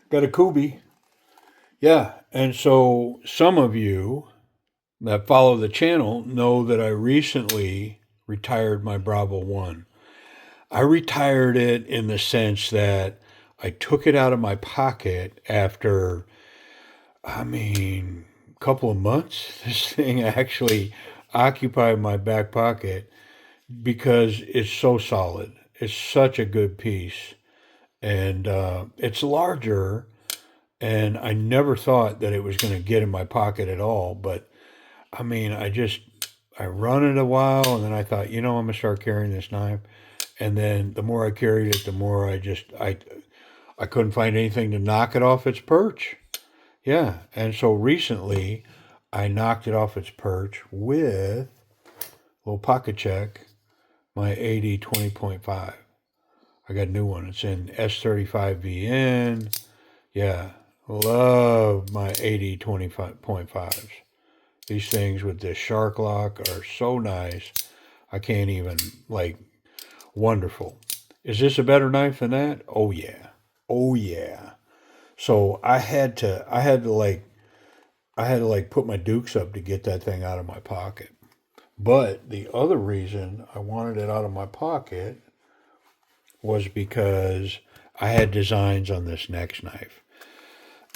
Got a Kubey. Yeah. And so some of you that follow the channel know that I recently retired my Bravo One. I retired it in the sense that I took it out of my pocket after, a couple of months. This thing actually occupied my back pocket because it's so solid. It's such a good piece. And it's larger, and I never thought that it was going to get in my pocket at all. But I run it a while, and then I thought, I'm gonna start carrying this knife. And then the more I carried it, the more I couldn't find anything to knock it off its perch. Yeah, and so recently I knocked it off its perch with a little pocket check, my 80 20.5. I got a new one. It's in S35VN. Yeah, love my 80 20.5s. These things with this shark lock are so nice. I can't even, wonderful. Is this a better knife than that? Oh yeah. Oh yeah. So I had to put my dukes up to get that thing out of my pocket. But the other reason I wanted it out of my pocket was because I had designs on this next knife.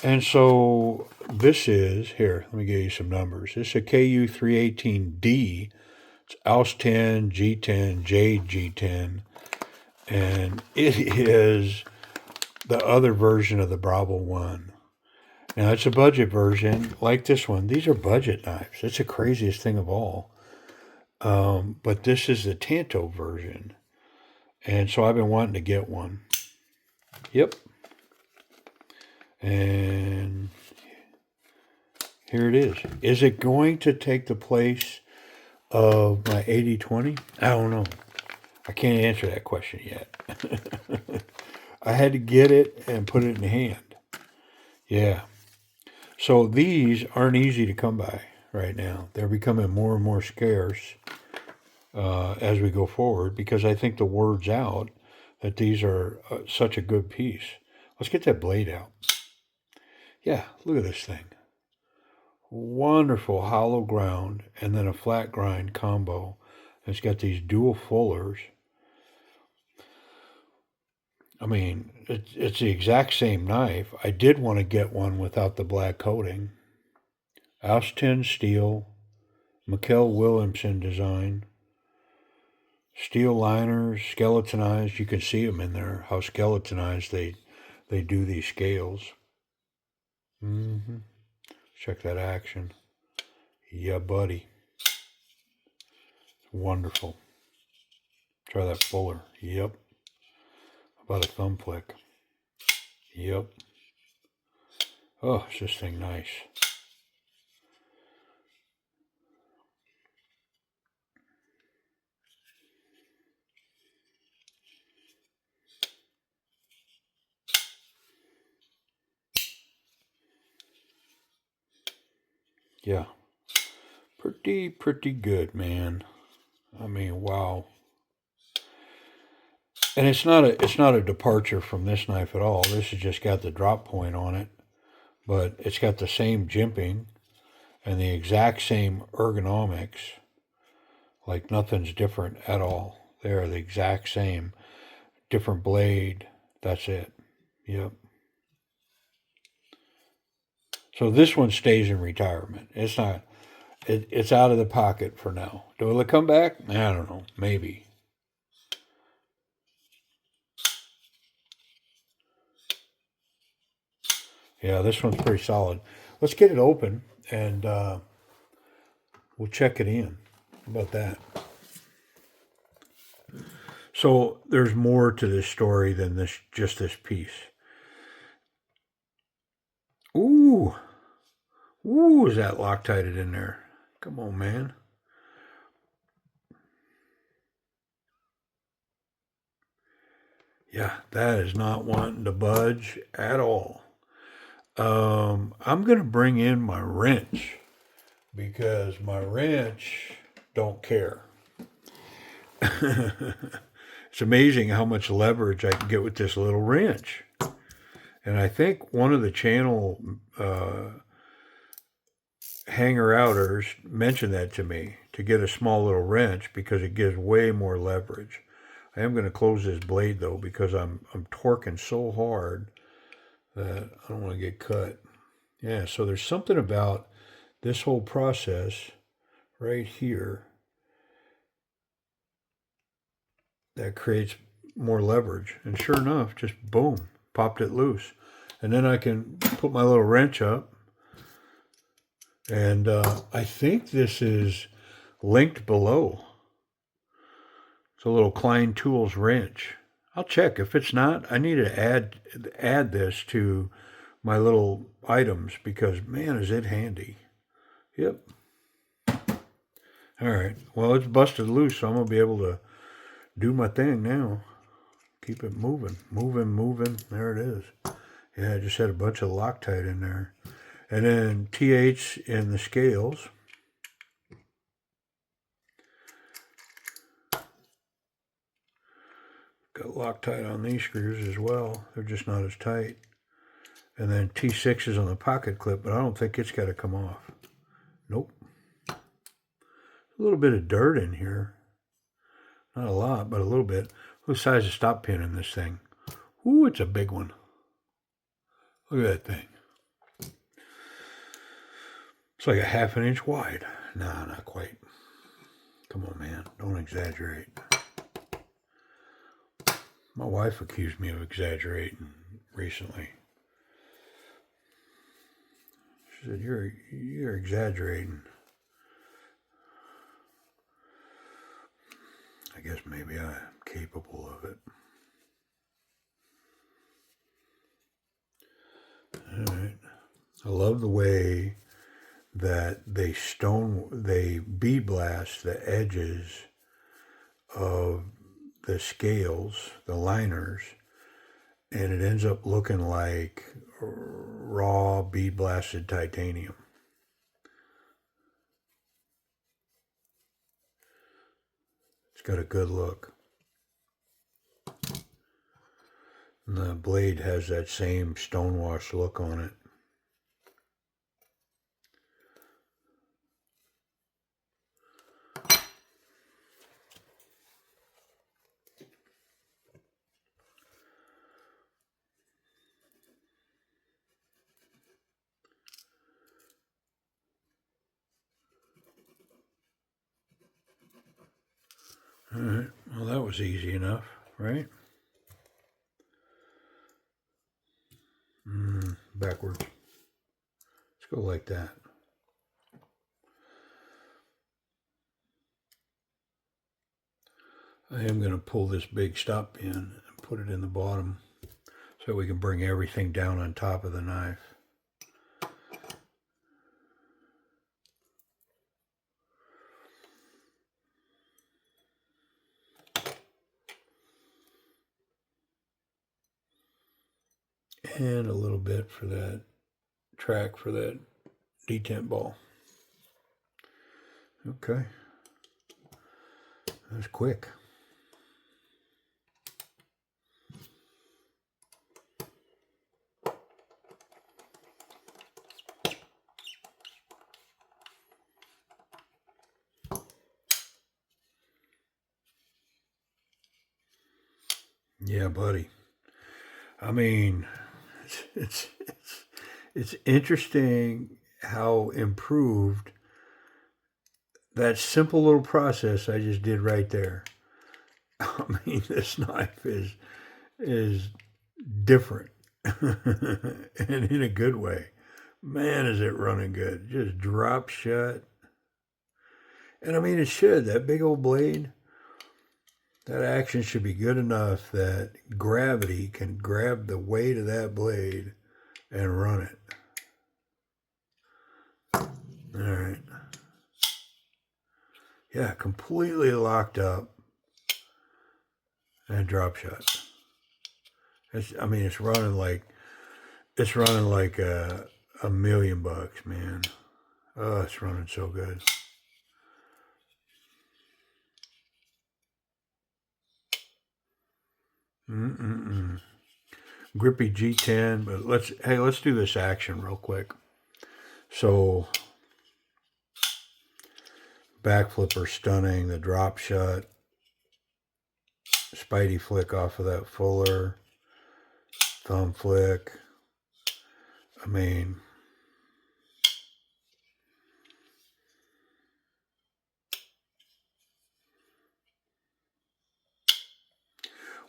And so this is, here, let me give you some numbers. This is a KU318D. It's AUS 10, G10, JG10. And it is the other version of the Bravo One. Now, it's a budget version like this one. These are budget knives. It's the craziest thing of all. But this is the Tanto version. And so I've been wanting to get one. Yep. And here it is. Is it going to take the place of my 80-20? I don't know. I can't answer that question yet. I had to get it and put it in hand. Yeah. So these aren't easy to come by right now. They're becoming more and more scarce as we go forward, because I think the word's out that these are such a good piece. Let's get that blade out. Yeah, look at this thing. Wonderful hollow ground and then a flat grind combo. It's got these dual fullers. It's the exact same knife. I did want to get one without the black coating. AUS 10 steel, Mikkel Williamson design. Steel liners, skeletonized. You can see them in there, how skeletonized they do these scales. Check that action. Yeah, buddy. Wonderful. Try that fuller. Yep. About a thumb flick. Yep. Oh, is this thing nice. Yeah. Pretty good, man. Wow. And it's not a departure from this knife at all. This has just got the drop point on it, but it's got the same jimping and the exact same ergonomics. Like nothing's different at all. They are the exact same. Different blade. That's it. Yep. So this one stays in retirement. It's not. It's out of the pocket for now. Will it come back? I don't know. Maybe. Yeah, this one's pretty solid. Let's get it open and we'll check it in. How about that? So there's more to this story than just this piece. Ooh, ooh, is that Loctited in there? Come on, man. Yeah, that is not wanting to budge at all. I'm going to bring in my wrench because my wrench don't care. It's amazing how much leverage I can get with this little wrench. And I think one of the channel hanger outers mentioned that to me, to get a small little wrench because it gives way more leverage. I am going to close this blade though because I'm torquing so hard that I don't want to get cut. Yeah, so there's something about this whole process right here that creates more leverage. And sure enough, just boom, popped it loose. And then I can put my little wrench up. And I think this is linked below. It's a little Klein Tools wrench. I'll check. If it's not, I need to add this to my little items because, man, is it handy. Yep. All right. Well, it's busted loose, so I'm going to be able to do my thing now. Keep it moving. Moving. There it is. Yeah, I just had a bunch of Loctite in there. And then TH in the scales. Got Loctite on these screws as well. They're just not as tight. And then T6 is on the pocket clip, but I don't think it's got to come off. Nope. A little bit of dirt in here. Not a lot, but a little bit. Look at the size of stop pin in this thing. Ooh, it's a big one. Look at that thing. It's like a 1/2 inch wide. Nah, not quite. Come on, man. Don't exaggerate. My wife accused me of exaggerating recently. She said, you're exaggerating. I guess maybe I'm capable of it. All right. I love the way that they bead blast the edges of the scales, the liners, and it ends up looking like raw bead blasted titanium. It's got a good look. And the blade has that same stonewash look on it. All right, well, that was easy enough, right? Backwards. Let's go like that. I am going to pull this big stop pin and put it in the bottom so we can bring everything down on top of the knife. And a little bit for that track for that detent ball. Okay. That's quick. Yeah, buddy. I mean, it's interesting how improved that simple little process I just did right there. I mean, this knife is different and in a good way. Man, is it running good. Just drop shut. And I mean, it should. That big old blade, that action should be good enough that gravity can grab the weight of that blade and run it. All right. Yeah, completely locked up and drop shut. It's running like $1,000,000, man. Oh, it's running so good. Grippy G10, but let's do this action real quick. So, back flipper stunning, the drop shot, Spidey flick off of that Fuller, thumb flick. I mean,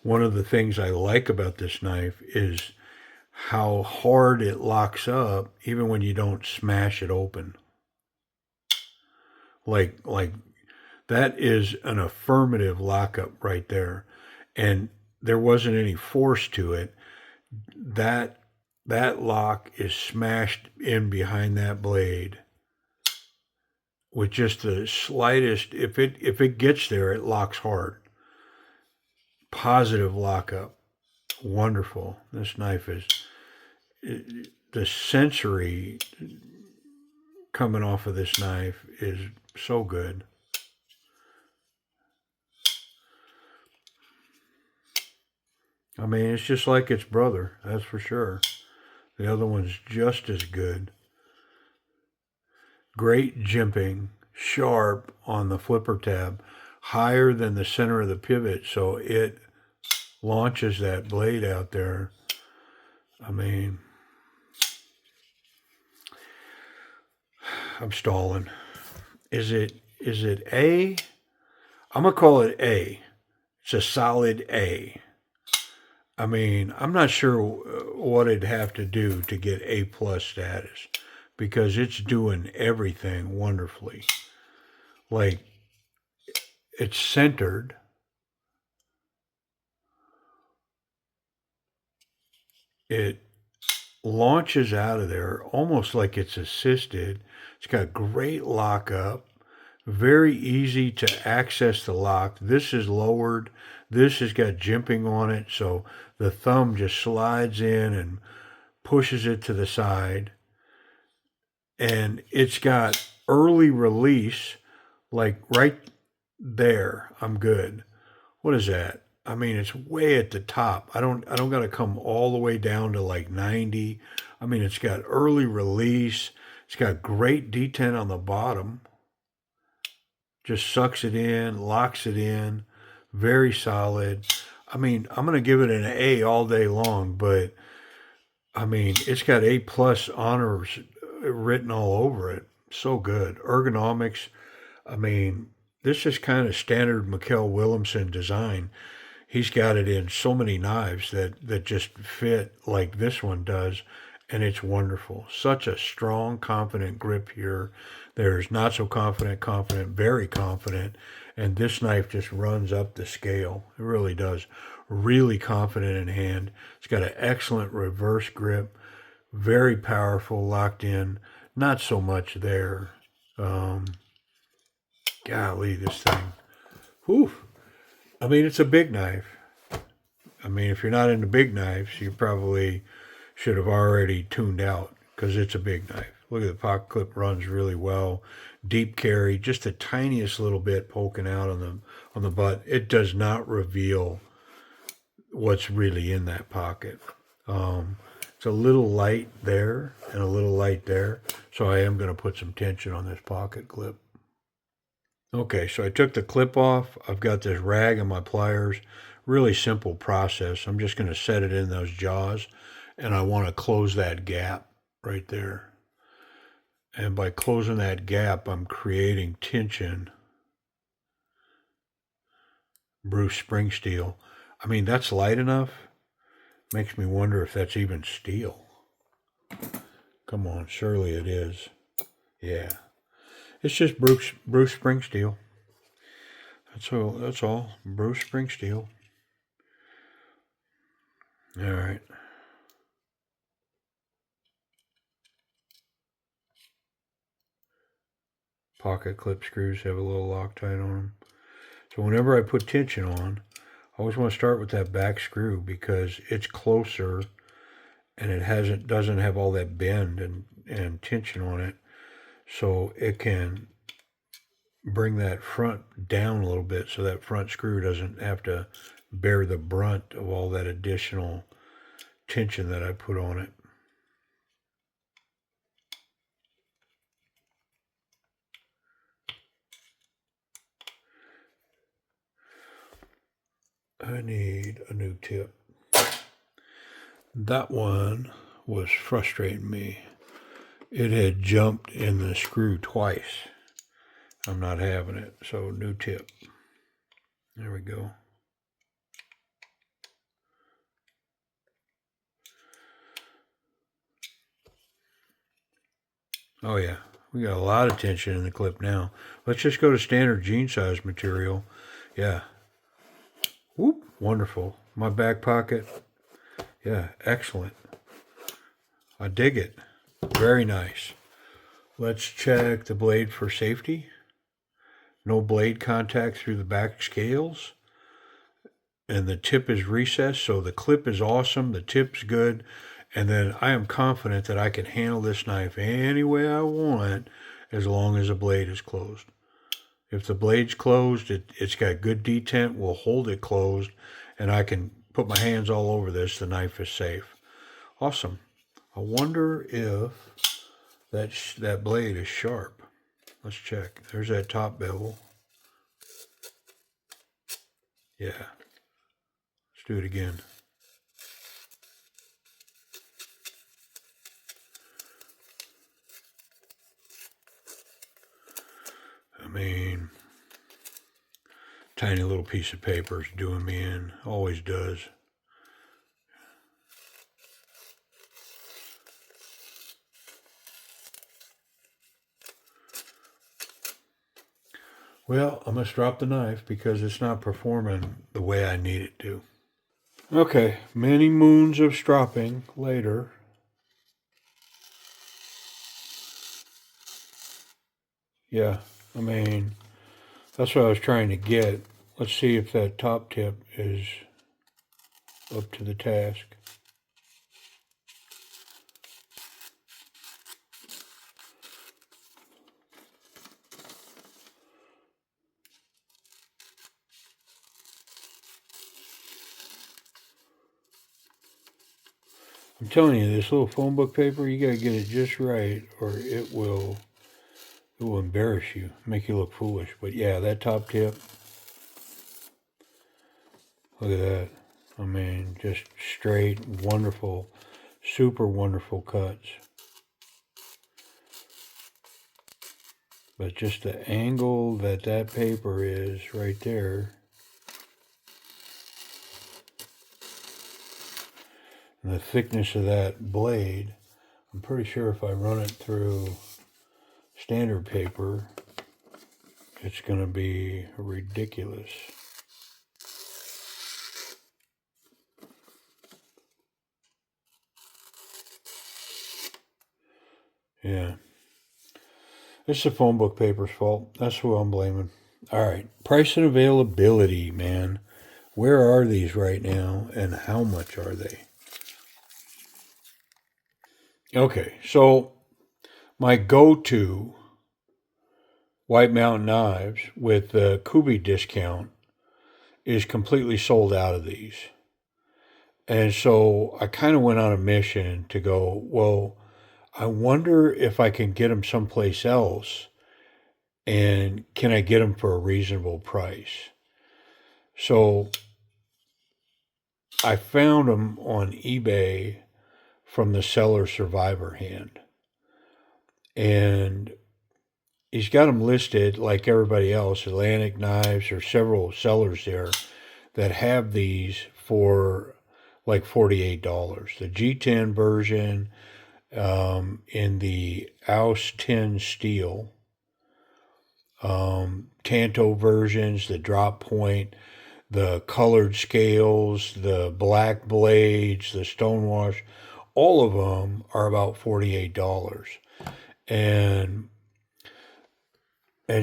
one of the things I like about this knife is how hard it locks up even when you don't smash it open. Like that is an affirmative lockup right there. And there wasn't any force to it. That lock is smashed in behind that blade with just the slightest, if it gets there, it locks hard. Positive lockup. Wonderful. This knife is, the sensory coming off of this knife is so good. I mean, it's just like its brother, that's for sure. The other one's just as good. Great jimping, sharp on the flipper tab, higher than the center of the pivot, so it launches that blade out there. I mean, I'm stalling. Is it A? I'm gonna call it A. It's a solid A. I mean, I'm not sure what it'd have to do to get A plus status because it's doing everything wonderfully. Like, it's centered. It launches out of there almost like it's assisted. It's got great lockup, very easy to access the lock. This is lowered. This has got jimping on it, so the thumb just slides in and pushes it to the side. And it's got early release, like right there. I'm good. What is that? I mean, it's way at the top. I don't got to come all the way down to like 90. I mean, it's got early release. It's got great detent on the bottom. Just sucks it in, locks it in. Very solid. I mean, I'm going to give it an A all day long, but I mean, it's got A plus honors written all over it. So good. Ergonomics. I mean, this is kind of standard Mikkel Williamson design. He's got it in so many knives that just fit like this one does, and it's wonderful. Such a strong, confident grip here. There's not so confident, very confident, and this knife just runs up the scale. It really does. Really confident in hand. It's got an excellent reverse grip, very powerful, locked in. Not so much there. Golly, this thing. Whew. I mean, it's a big knife. I mean, if you're not into big knives, you probably should have already tuned out because it's a big knife. Look at the pocket clip, runs really well. Deep carry, just the tiniest little bit poking out on the butt. It does not reveal what's really in that pocket. It's a little light there and a little light there, so I am going to put some tension on this pocket clip. Okay, so I took the clip off. I've got this rag and my pliers. Really simple process. I'm just going to set it in those jaws, and I want to close that gap right there. And by closing that gap, I'm creating tension. Bruce Spring-Steel. I mean, that's light enough. Makes me wonder if that's even steel. Come on, surely it is. Yeah. It's just Bruce Spring-Steel. That's all. Bruce Spring-Steel. All right. Pocket clip screws have a little Loctite on them. So whenever I put tension on, I always want to start with that back screw because it's closer and it doesn't have all that bend and tension on it. so it can bring that front down a little bit so that front screw doesn't have to bear the brunt of all that additional tension that I put on it. I need a new tip. That one was frustrating me. It had jumped in the screw twice. I'm not having it, so new tip. There we go. Oh yeah, we got a lot of tension in the clip now. Let's just go to standard jean size material. Yeah. Whoop, wonderful. My back pocket. Yeah, excellent. I dig it. Very nice. Let's check the blade for safety. No blade contact through the back scales. And the tip is recessed, so the clip is awesome. The tip's good. And then I am confident that I can handle this knife any way I want as long as the blade is closed. If the blade's closed, it's got good detent, we'll hold it closed, and I can put my hands all over this. The knife is safe. Awesome. I wonder if that blade is sharp. Let's check. There's that top bevel. Yeah. Let's do it again. I mean, tiny little piece of paper is doing me in. Always does. Well, I must drop the knife because it's not performing the way I need it to. Okay, many moons of stropping later. Yeah, I mean, that's what I was trying to get. Let's see if that top tip is up to the task. I'm telling you, this little phone book paper, you gotta get it just right, or it will embarrass you, make you look foolish. But yeah, that top tip, look at that. I mean, just straight, wonderful, super wonderful cuts. But just the angle that paper is right there. And the thickness of that blade, I'm pretty sure if I run it through standard paper, it's going to be ridiculous. Yeah. It's the phone book paper's fault. That's who I'm blaming. All right. Price and availability, man. Where are these right now and how much are they? Okay. So my go-to White Mountain knives with the Kubey discount is completely sold out of these. And so I kind of went on a mission to go, well, I wonder if I can get them someplace else and can I get them for a reasonable price? So I found them on eBay from the seller Survivor Hand. And he's got them listed like everybody else, Atlantic Knives, or several sellers there that have these for like $48. The G10 version in the Aus 10 steel, tanto versions, the drop point, the colored scales, the black blades, the stonewash, all of them are about $48. And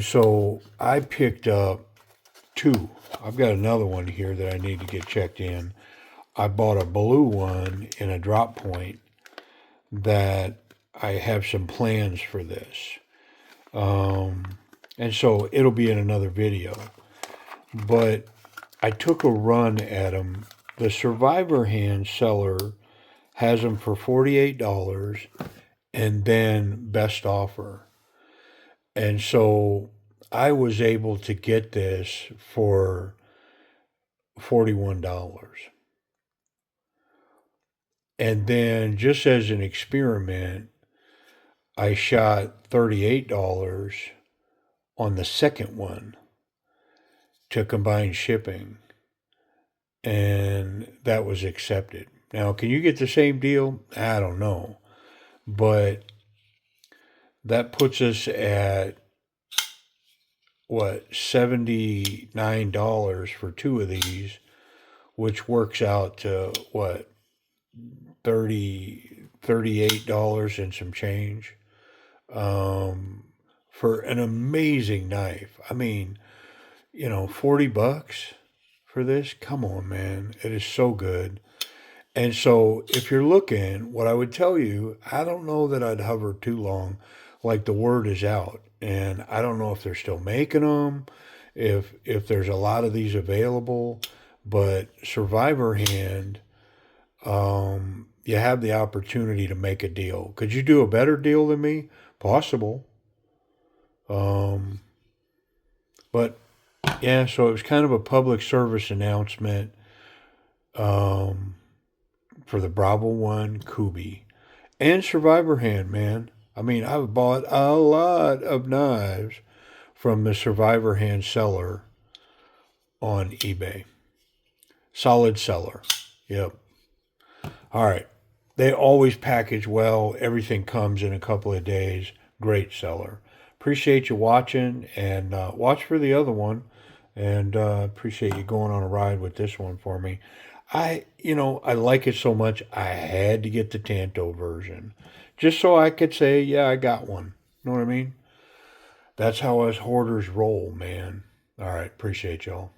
so I picked up two. I've got another one here that I need to get checked in. I bought a blue one in a drop point that I have some plans for this. And so it'll be in another video. But I took a run at them. The Survivor Hand seller has them for $48 and then best offer. And so I was able to get this for $41. And then just as an experiment, I shot $38 on the second one to combine shipping. And that was accepted. Now, can you get the same deal? I don't know. But that puts us at what, $79 for two of these, which works out to what, $38 and some change, for an amazing knife. I mean, 40 bucks for this. Come on, man. It is so good. And so if you're looking, what I would tell you, I don't know that I'd hover too long. Like, the word is out, and I don't know if they're still making them, if there's a lot of these available, but Survivor Hand, you have the opportunity to make a deal. Could you do a better deal than me? Possible. But yeah, so it was kind of a public service announcement, for the Bravo One Kubey and Survivor Hand, man. I mean, I've bought a lot of knives from the Survivor Hand seller on eBay. Solid seller. Yep. All right. They always package well. Everything comes in a couple of days. Great seller. Appreciate you watching, and watch for the other one. And appreciate you going on a ride with this one for me. I like it so much, I had to get the Tanto version. Just so I could say, yeah, I got one. Know what I mean? That's how us hoarders roll, man. All right. Appreciate y'all.